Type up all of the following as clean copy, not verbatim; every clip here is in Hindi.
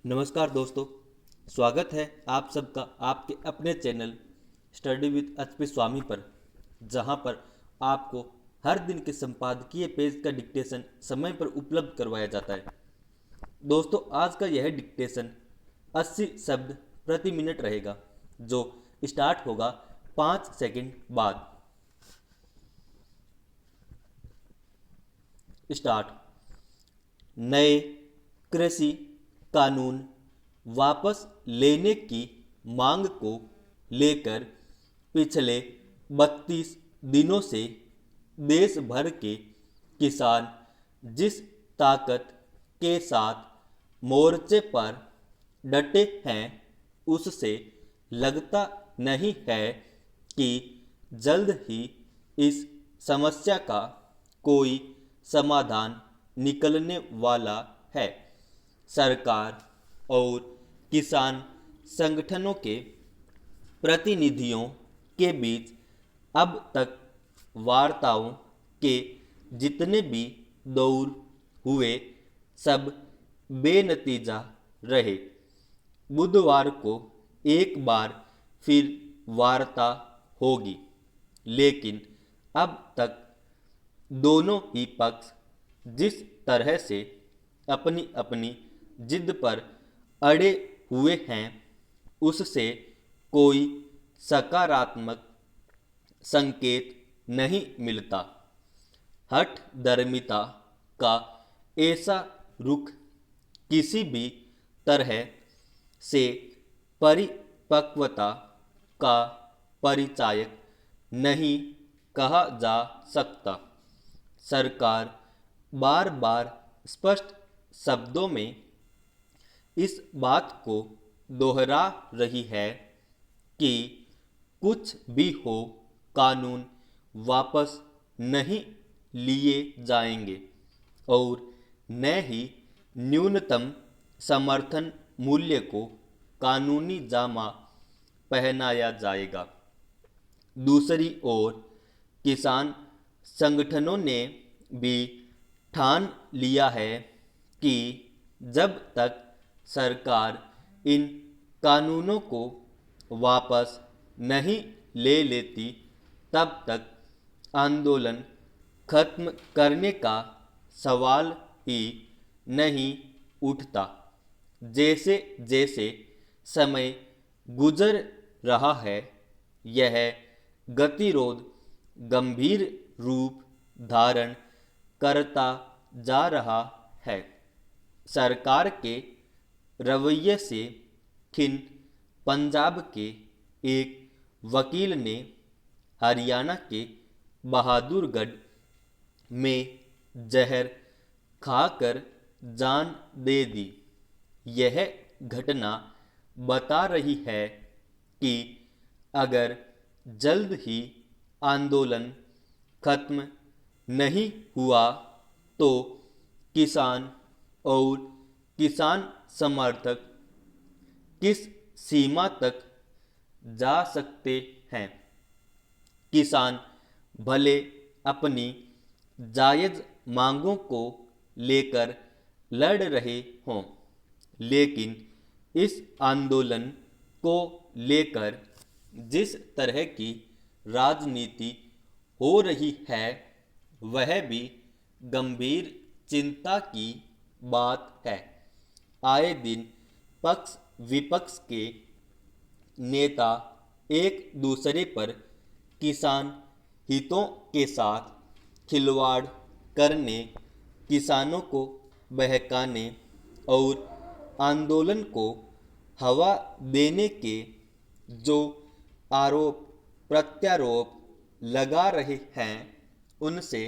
नमस्कार दोस्तों। स्वागत है आप सबका आपके अपने चैनल स्टडी विद एच.पी. स्वामी पर, जहां पर आपको हर दिन के संपादकीय पेज का डिक्टेशन समय पर उपलब्ध करवाया जाता है। दोस्तों, आज का यह डिक्टेशन 80 शब्द प्रति मिनट रहेगा, जो स्टार्ट होगा 5 सेकंड बाद। स्टार्ट। नए कृषि कानून वापस लेने की मांग को लेकर पिछले 32 दिनों से देश भर के किसान जिस ताकत के साथ मोर्चे पर डटे हैं, उससे लगता नहीं है कि जल्द ही इस समस्या का कोई समाधान निकलने वाला है। सरकार और किसान संगठनों के प्रतिनिधियों के बीच अब तक वार्ताओं के जितने भी दौर हुए, सब बेनतीजा रहे। बुधवार को एक बार फिर वार्ता होगी, लेकिन अब तक दोनों ही पक्ष जिस तरह से अपनी अपनी जिद पर अड़े हुए हैं, उससे कोई सकारात्मक संकेत नहीं मिलता। हठधर्मिता का ऐसा रुख किसी भी तरह से परिपक्वता का परिचायक नहीं कहा जा सकता। सरकार बार बार स्पष्ट शब्दों में इस बात को दोहरा रही है कि कुछ भी हो, कानून वापस नहीं लिए जाएंगे और न ही न्यूनतम समर्थन मूल्य को कानूनी जामा पहनाया जाएगा। दूसरी ओर किसान संगठनों ने भी ठान लिया है कि जब तक सरकार इन कानूनों को वापस नहीं ले लेती, तब तक आंदोलन खत्म करने का सवाल ही नहीं उठता। जैसे जैसे समय गुजर रहा है, यह गतिरोध गंभीर रूप धारण करता जा रहा है। सरकार के रवैये से खिन्न पंजाब के एक वकील ने हरियाणा के बहादुरगढ़ में जहर खाकर जान दे दी। यह घटना बता रही है कि अगर जल्द ही आंदोलन खत्म नहीं हुआ, तो किसान और किसान समर्थक किस सीमा तक जा सकते हैं। किसान भले अपनी जायज मांगों को लेकर लड़ रहे हों, लेकिन इस आंदोलन को लेकर जिस तरह की राजनीति हो रही है, वह भी गंभीर चिंता की बात है। आए दिन पक्ष विपक्ष के नेता एक दूसरे पर किसान हितों के साथ खिलवाड़ करने, किसानों को बहकाने और आंदोलन को हवा देने के जो आरोप प्रत्यारोप लगा रहे हैं, उनसे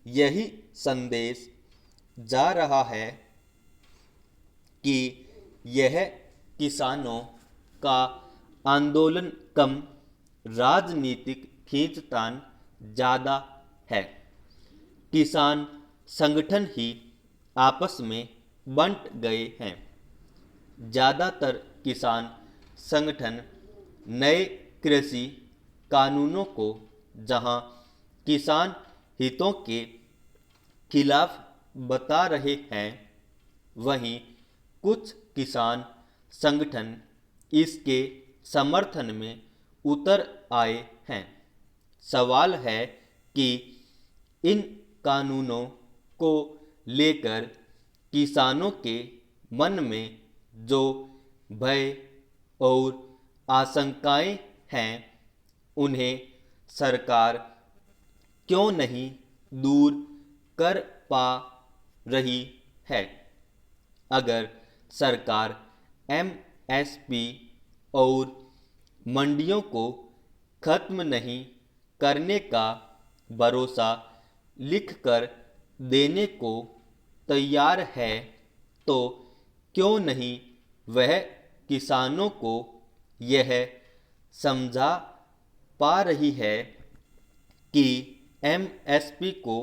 यही संदेश जा रहा है कि यह किसानों का आंदोलन कम, राजनीतिक खींचतान ज़्यादा है। किसान संगठन ही आपस में बंट गए हैं। ज़्यादातर किसान संगठन नए कृषि कानूनों को जहां किसान हितों के खिलाफ बता रहे हैं, वहीं कुछ किसान संगठन इसके समर्थन में उतर आए हैं। सवाल है कि इन कानूनों को लेकर किसानों के मन में जो भय और आशंकाएं हैं उन्हें सरकार क्यों नहीं दूर कर पा रही है। अगर सरकार एमएसपी और मंडियों को खत्म नहीं करने का भरोसा लिखकर देने को तैयार है तो क्यों नहीं वह किसानों को यह समझा पा रही है कि एमएसपी को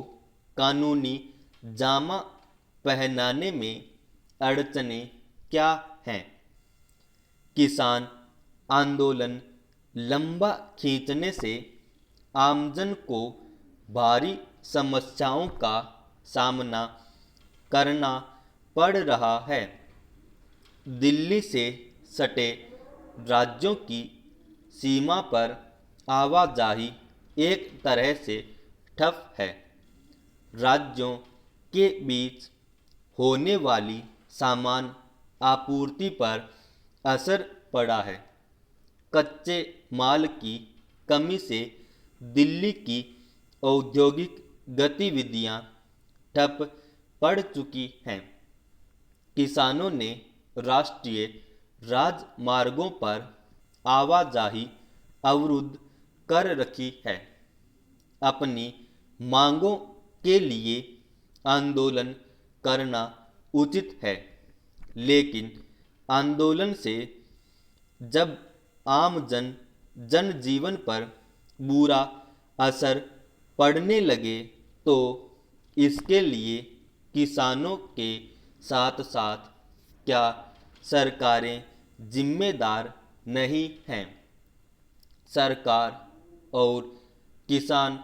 कानूनी जामा पहनाने में अड़चनें क्या हैं। किसान आंदोलन लंबा खींचने से आमजन को भारी समस्याओं का सामना करना पड़ रहा है। दिल्ली से सटे राज्यों की सीमा पर आवाजाही एक तरह से ठप है। राज्यों के बीच होने वाली सामान आपूर्ति पर असर पड़ा है। कच्चे माल की कमी से दिल्ली की औद्योगिक गतिविधियां ठप पड़ चुकी हैं। किसानों ने राष्ट्रीय राजमार्गों पर आवाजाही अवरुद्ध कर रखी है। अपनी मांगों के लिए आंदोलन करना उचित है, लेकिन आंदोलन से जब आम जनजीवन पर बुरा असर पड़ने लगे तो इसके लिए किसानों के साथ साथ क्या सरकारें जिम्मेदार नहीं हैं। सरकार और किसान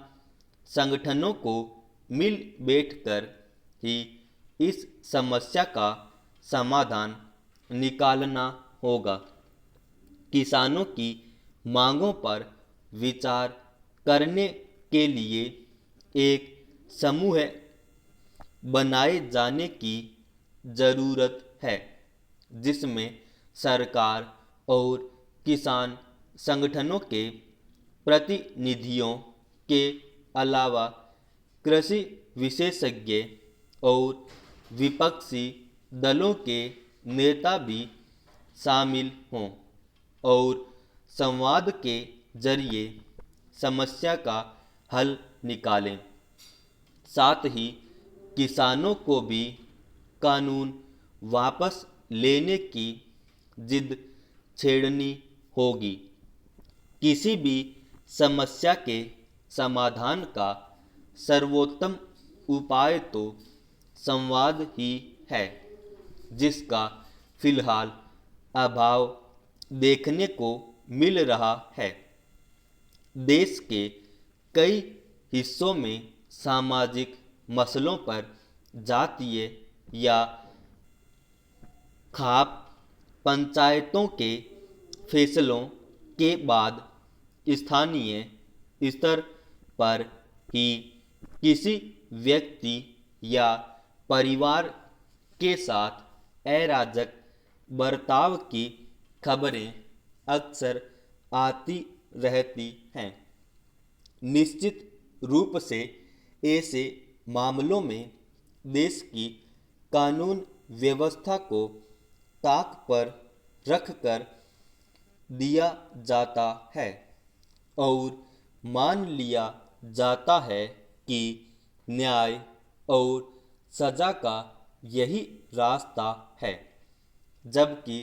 संगठनों को मिल बैठकर ही इस समस्या का समाधान निकालना होगा। किसानों की मांगों पर विचार करने के लिए एक समूह बनाए जाने की जरूरत है, जिसमें सरकार और किसान संगठनों के प्रतिनिधियों के अलावा कृषि विशेषज्ञ और विपक्षी दलों के नेता भी शामिल हों और संवाद के जरिए समस्या का हल निकालें। साथ ही किसानों को भी कानून वापस लेने की जिद छेड़नी होगी। किसी भी समस्या के समाधान का सर्वोत्तम उपाय तो संवाद ही है, जिसका फिलहाल अभाव देखने को मिल रहा है। देश के कई हिस्सों में सामाजिक मसलों पर जातीय या खाप पंचायतों के फैसलों के बाद स्थानीय स्तर पर ही किसी व्यक्ति या परिवार के साथ अराजक बर्ताव की खबरें अक्सर आती रहती हैं। निश्चित रूप से ऐसे मामलों में देश की कानून व्यवस्था को ताक पर रखकर दिया जाता है और मान लिया जाता है कि न्याय और सजा का यही रास्ता है, जबकि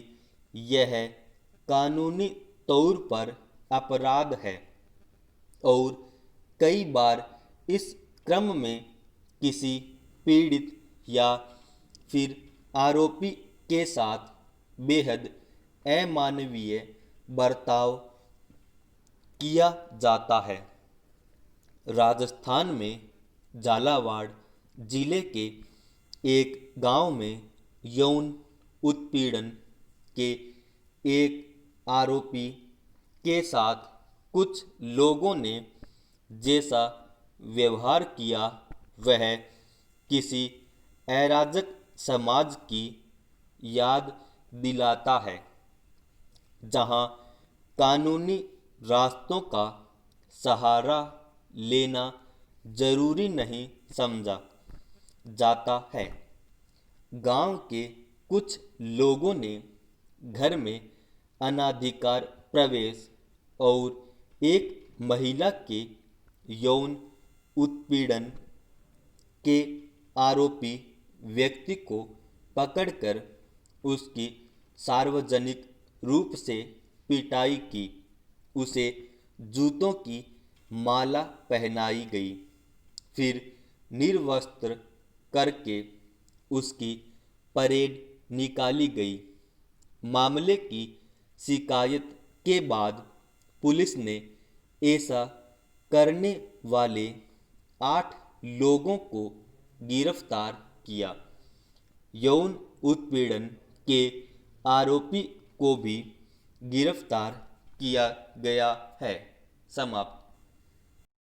यह कानूनी तौर पर अपराध है और कई बार इस क्रम में किसी पीड़ित या फिर आरोपी के साथ बेहद अमानवीय बर्ताव किया जाता है। राजस्थान में झालावाड़ जिले के एक गांव में यौन उत्पीड़न के एक आरोपी के साथ कुछ लोगों ने जैसा व्यवहार किया वह किसी अराजक समाज की याद दिलाता है, जहां कानूनी रास्तों का सहारा लेना जरूरी नहीं समझा जाता है। गांव के कुछ लोगों ने घर में अनाधिकार प्रवेश और एक महिला के यौन उत्पीड़न के आरोपी व्यक्ति को पकड़कर उसकी सार्वजनिक रूप से पिटाई की। उसे जूतों की माला पहनाई गई, फिर निर्वस्त्र करके उसकी परेड निकाली गई। मामले की शिकायत के बाद पुलिस ने ऐसा करने वाले 8 लोगों को गिरफ्तार किया। यौन उत्पीड़न के आरोपी को भी गिरफ्तार किया गया है। समाप्त।